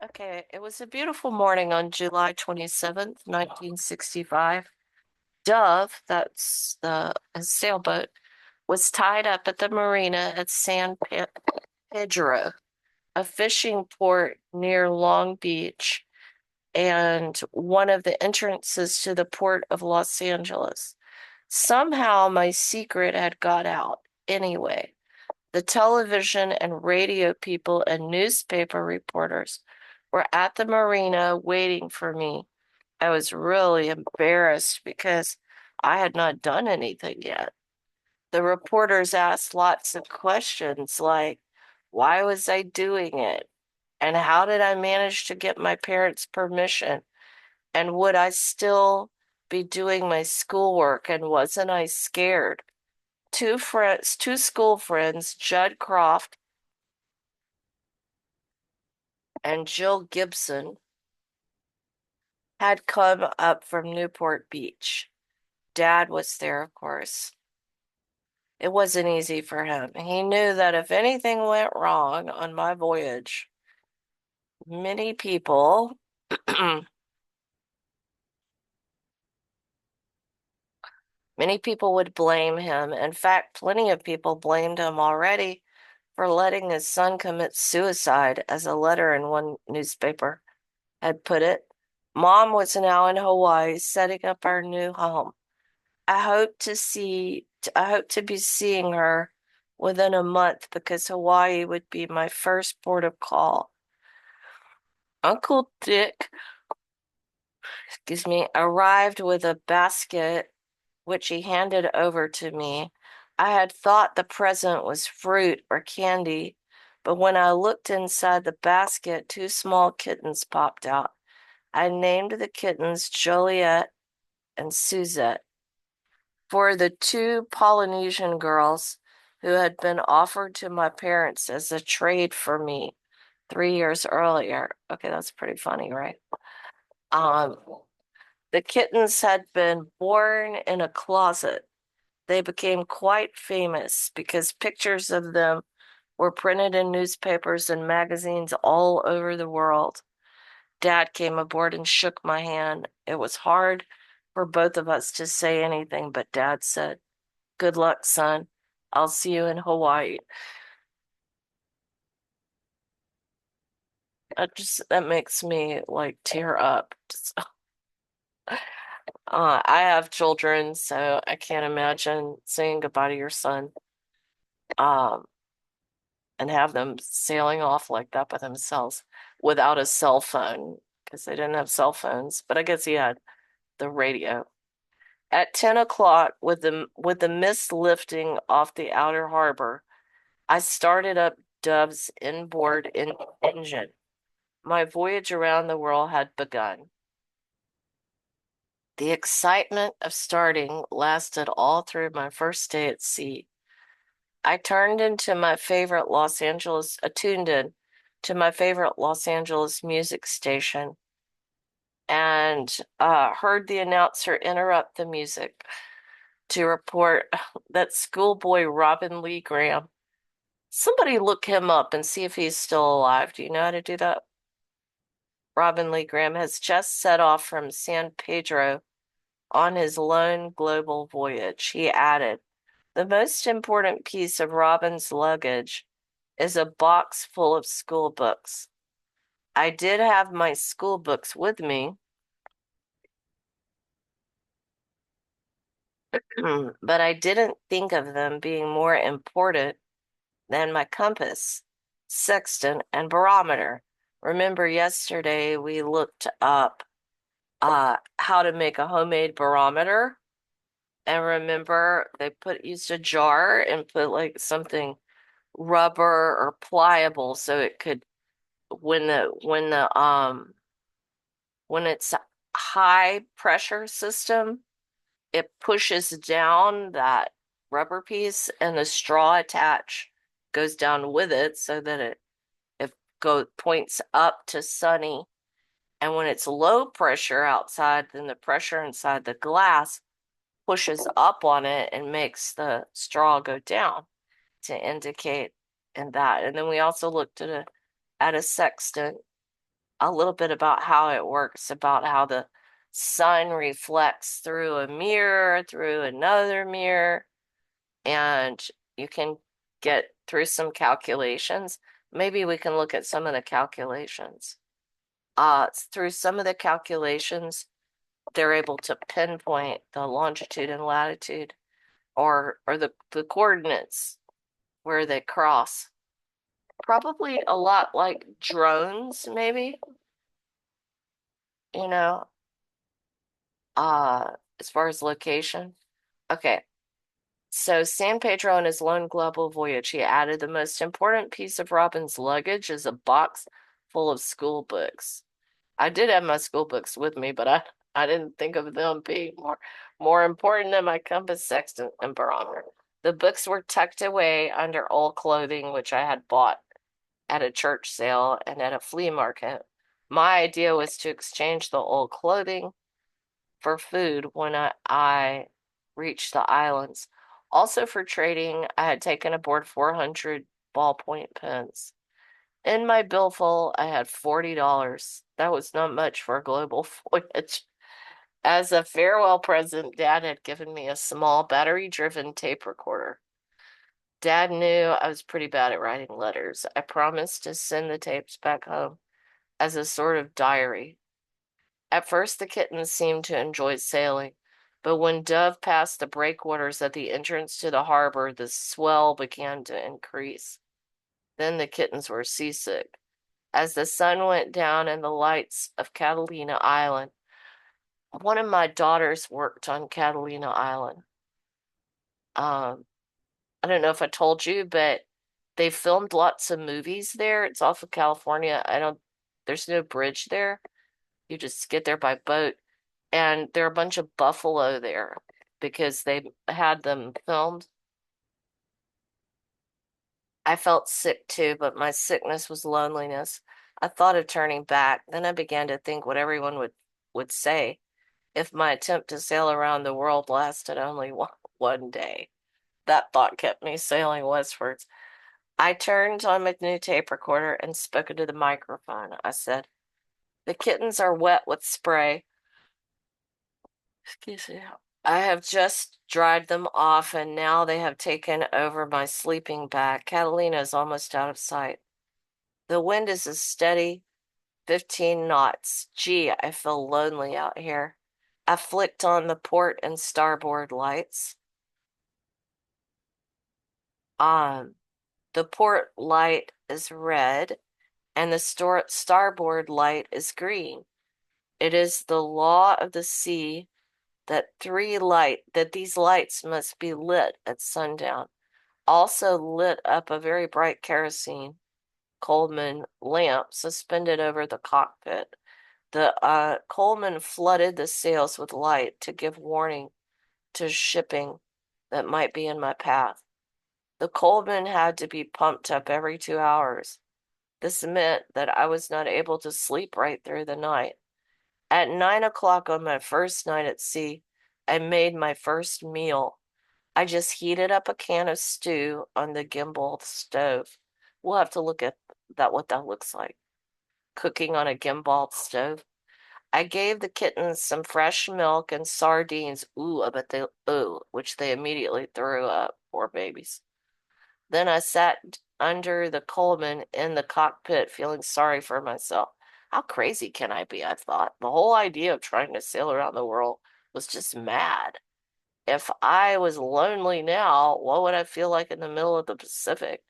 Okay, it was a beautiful morning on July 27th, 1965. Dove, that's the a sailboat, was tied up at the marina at Pedro, a fishing port near Long Beach and one of the entrances to the port of Los Angeles. Somehow my secret had got out. Anyway, the television and radio people and newspaper reporters were at the marina waiting for me. I was really embarrassed because I had not done anything yet. The reporters asked lots of questions like, why was I doing it? And how did I manage to get my parents' permission? And would I still be doing my schoolwork? And wasn't I scared? Two school friends, Judd Croft and Jill Gibson, had come up from Newport Beach. Dad was there, of course. It wasn't easy for him. He knew that if anything went wrong on my voyage, many people, many people would blame him. In fact, plenty of people blamed him already for letting his son commit suicide, as a letter in one newspaper had put it. Mom was now in Hawaii setting up our new home. I hope to be seeing her within a month because Hawaii would be my first port of call. Uncle Dick, excuse me, arrived with a basket which he handed over to me. I had thought the present was fruit or candy, but when I looked inside the basket, two small kittens popped out. I named the kittens Joliet and Suzette for the two Polynesian girls who had been offered to my parents as a trade for me 3 years earlier. Okay, that's pretty funny, right? Um, the kittens had been born in a closet. They became quite famous because pictures of them were printed in newspapers and magazines all over the world. Dad came aboard and shook my hand. It was hard for both of us to say anything, but Dad said, "Good luck, son. I'll see you in Hawaii." That makes me like tear up. I have children, so I can't imagine saying goodbye to your son, um, and have them sailing off like that by themselves without a cell phone because they didn't have cell phones. But I guess he had the radio. At 10 o'clock, with the mist lifting off the outer harbor, I started up Dove's engine. My voyage around the world had begun. The excitement of starting lasted all through my first day at sea. I tuned in to my favorite Los Angeles music station and heard the announcer interrupt the music to report that schoolboy Robin Lee Graham. Somebody look him up and see if he's still alive. Do you know how to do that? Robin Lee Graham has just set off from San Pedro on his lone global voyage. He added, the most important piece of Robin's luggage is a box full of school books. I did have my school books with me, but I didn't think of them being more important than my compass, sextant, and barometer. Remember yesterday we looked up how to make a homemade barometer? And remember they used a jar and put like something rubber or pliable so it could when it's a high pressure system, it pushes down that rubber piece and the straw attach goes down with it so that it points up to sunny. And when it's low pressure outside, then the pressure inside the glass pushes up on it and makes the straw go down to indicate in that. And then we also looked at a sextant a little bit about how it works, about how the sun reflects through a mirror, through another mirror, and you can get through some calculations. Maybe we can look at some of the calculations. Through some of the calculations, they're able to pinpoint the longitude and latitude or the coordinates where they cross. Probably a lot like drones, maybe, you know, uh, as far as location. Okay. So San Pedro on his lone global voyage, he added the most important piece of Robin's luggage is a box full of school books. I did have my school books with me, but I didn't think of them being more important than my compass, sextant, and barometer. The books were tucked away under old clothing, which I had bought at a church sale and at a flea market. My idea was to exchange the old clothing for food when I reached the islands. Also for trading, I had taken aboard 400 ballpoint pens. In my billfold, I had $40. That was not much for a global voyage. As a farewell present, Dad had given me a small battery-driven tape recorder. Dad knew I was pretty bad at writing letters. I promised to send the tapes back home as a sort of diary. At first, the kittens seemed to enjoy sailing, but when Dove passed the breakwaters at the entrance to the harbor, the swell began to increase. Then the kittens were seasick. As the sun went down and the lights of Catalina Island, one of my daughters worked on Catalina Island. Um, I don't know if I told you, but they filmed lots of movies there. It's off of California. There's no bridge there. You just get there by boat. And there are a bunch of buffalo there because they had them filmed. I felt sick too, but my sickness was loneliness. I thought of turning back. Then I began to think what everyone would say if my attempt to sail around the world lasted only one day. That thought kept me sailing westwards. I turned on my new tape recorder and spoke into the microphone. I said, "The kittens are wet with spray. Excuse me. I have just dried them off, and now they have taken over my sleeping bag. Catalina is almost out of sight. The wind is a steady 15 knots. Gee, I feel lonely out here." I flicked on the port and starboard lights. Um, the port light is red, and the starboard light is green. It is the law of the sea that these lights must be lit at sundown. Also lit up a very bright kerosene Coleman lamp suspended over the cockpit. The Coleman flooded the sails with light to give warning to shipping that might be in my path. The Coleman had to be pumped up every 2 hours. This meant that I was not able to sleep right through the night. At 9 o'clock on my first night at sea, I made my first meal. I just heated up a can of stew on the gimbal stove. We'll have to look at what that looks like. Cooking on a gimbal stove. I gave the kittens some fresh milk and sardines. Ooh, I bet which they immediately threw up. Poor babies. Then I sat under the Coleman in the cockpit, feeling sorry for myself. How crazy can I be? I thought. The whole idea of trying to sail around the world was just mad. If I was lonely now, what would I feel like in the middle of the Pacific?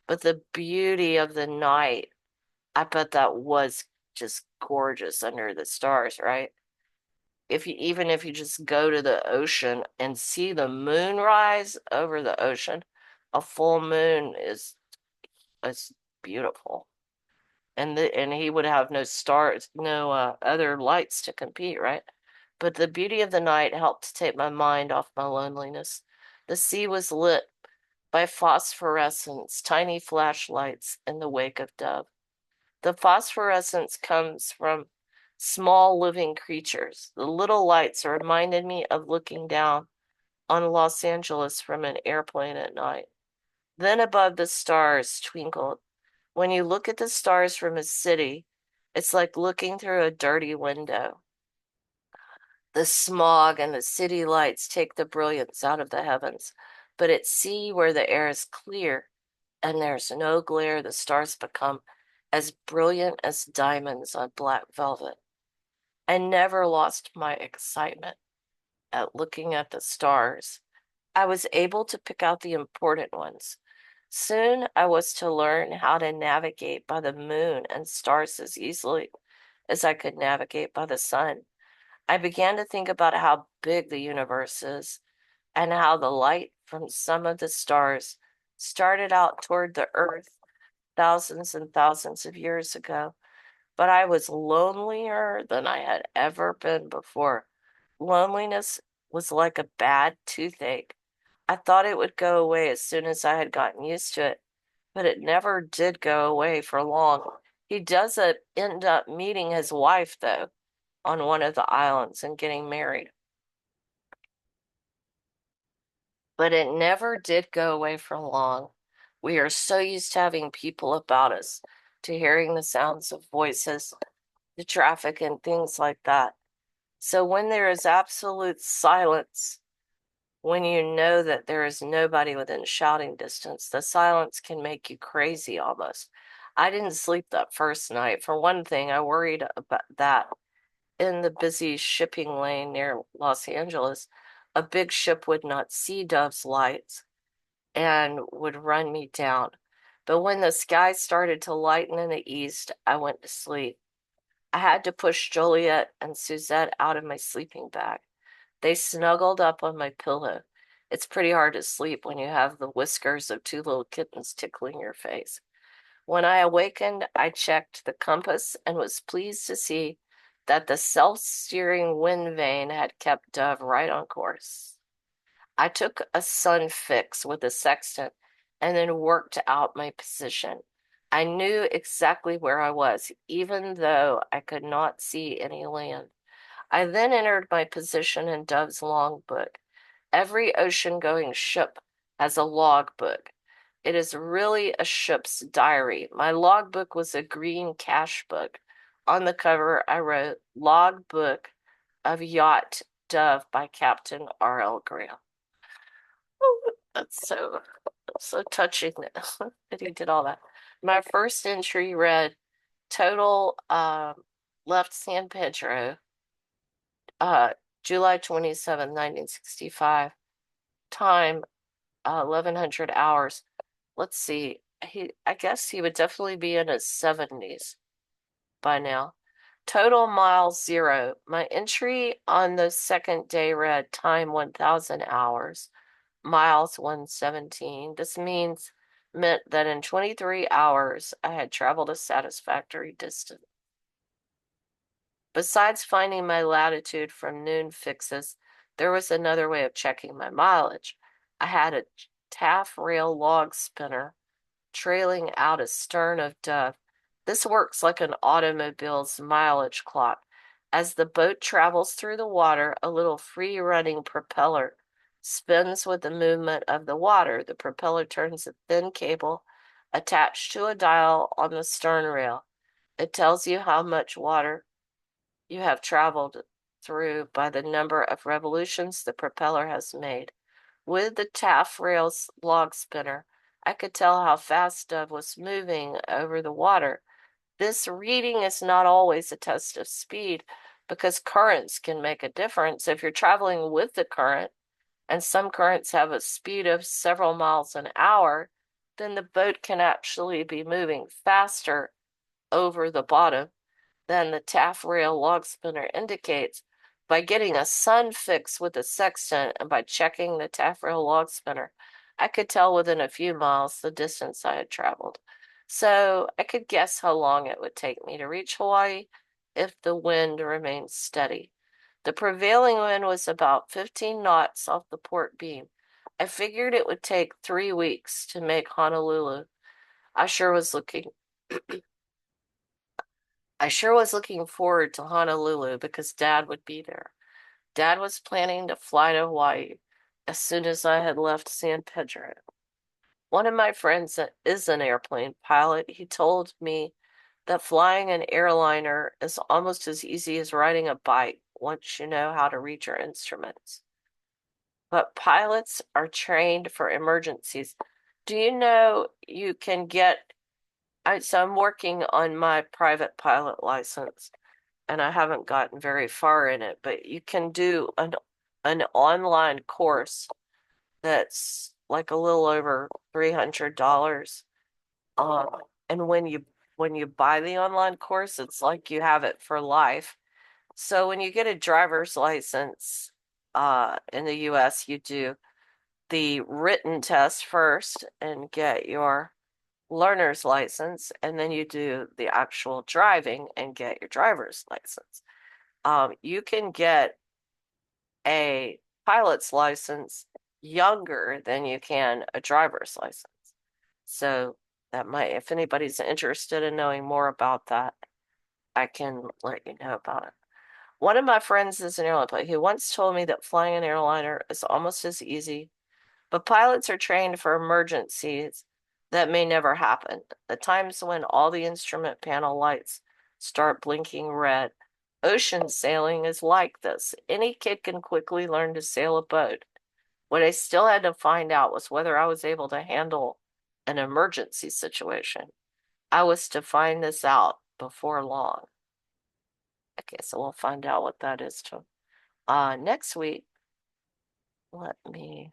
But the beauty of the night, I bet that was just gorgeous under the stars, right? Even if you just go to the ocean and see the moon rise over the ocean, a full moon is beautiful. And he would have no stars, no other lights to compete, right? But the beauty of the night helped to take my mind off my loneliness. The sea was lit by phosphorescence, tiny flashlights in the wake of Dove. The phosphorescence comes from small living creatures. The little lights reminded me of looking down on Los Angeles from an airplane at night. Then above the stars twinkled. When you look at the stars from a city, It's like looking through a dirty window. The smog and the city lights take the brilliance out of the heavens, but at sea, where the air is clear and there's no glare, the stars become as brilliant as diamonds on black velvet. I never lost my excitement at looking at the stars. I was able to pick out the important ones. Soon I was to learn how to navigate by the moon and stars as easily as I could navigate by the sun. I began to think about how big the universe is and how the light from some of the stars started out toward the earth thousands and thousands of years ago. But I was lonelier than I had ever been before. Loneliness was like a bad toothache. I thought it would go away as soon as I had gotten used to it, but it never did go away for long. He doesn't end up meeting his wife, though, on one of the islands and getting married. But it never did go away for long. We are so used to having people about us, to hearing the sounds of voices, the traffic, and things like that. So when there is absolute silence, when you know that there is nobody within shouting distance, the silence can make you crazy almost. I didn't sleep that first night. For one thing, I worried about that in the busy shipping lane near Los Angeles, a big ship would not see Dove's lights and would run me down. But when the sky started to lighten in the east, I went to sleep. I had to push Joliet and Suzette out of my sleeping bag. They snuggled up on my pillow. It's pretty hard to sleep when you have the whiskers of two little kittens tickling your face. When I awakened, I checked the compass and was pleased to see that the self-steering wind vane had kept Dove right on course. I took a sun fix with a sextant and then worked out my position. I knew exactly where I was, even though I could not see any land. I then entered my position in Dove's logbook. Every ocean-going ship has a logbook. It is really a ship's diary. My logbook was a green cash book. On the cover, I wrote Logbook of Yacht Dove by Captain R.L. Graham. Oh, that's so touching that he did all that. My first entry read total left San Pedro, uh, July 27, 1965. Time 1100 hours. Let's see. I guess he would definitely be in his 70s by now. Total miles 0. My entry on the second day read time 1000 hours, miles 117. This meant that in 23 hours I had traveled a satisfactory distance. Besides finding my latitude from noon fixes, there was another way of checking my mileage. I had a taffrail log spinner trailing out astern of Dove. This works like an automobile's mileage clock. As the boat travels through the water, a little free-running propeller spins with the movement of the water. The propeller turns a thin cable attached to a dial on the stern rail. It tells you how much water you have traveled through by the number of revolutions the propeller has made. With the taffrail's log spinner, I could tell how fast Dove was moving over the water. This reading is not always a test of speed because currents can make a difference. If you're traveling with the current, and some currents have a speed of several miles an hour, then the boat can actually be moving faster over the bottom than the taffrail log spinner indicates. By getting a sun fix with a sextant and by checking the taffrail log spinner, I could tell within a few miles the distance I had traveled. So I could guess how long it would take me to reach Hawaii if the wind remained steady. The prevailing wind was about 15 knots off the port beam. I figured it would take 3 weeks to make Honolulu. I sure was looking I sure was looking forward to Honolulu because Dad would be there. Dad was planning to fly to Hawaii as soon as I had left San Pedro. One of my friends is an airplane pilot. He told me that flying an airliner is almost as easy as riding a bike once you know how to read your instruments. But pilots are trained for emergencies. Do you know you can get, so I'm working on my private pilot license and I haven't gotten very far in it, but you can do an online course that's like a little over $300. Um, and when you buy the online course, it's like you have it for life. So when you get a driver's license, in the US, you do the written test first and get your learner's license, and then you do the actual driving and get your driver's license. You can get a pilot's license younger than you can a driver's license. So that might, if anybody's interested in knowing more about that, I can let you know about it. One of my friends is an airline pilot. He once told me that flying an airliner is almost as easy, but pilots are trained for emergencies that may never happen. The times when all the instrument panel lights start blinking red. Ocean sailing is like this. Any kid can quickly learn to sail a boat. What I still had to find out was whether I was able to handle an emergency situation. I was to find this out before long. Okay, so we'll find out what that is too. Next week, let me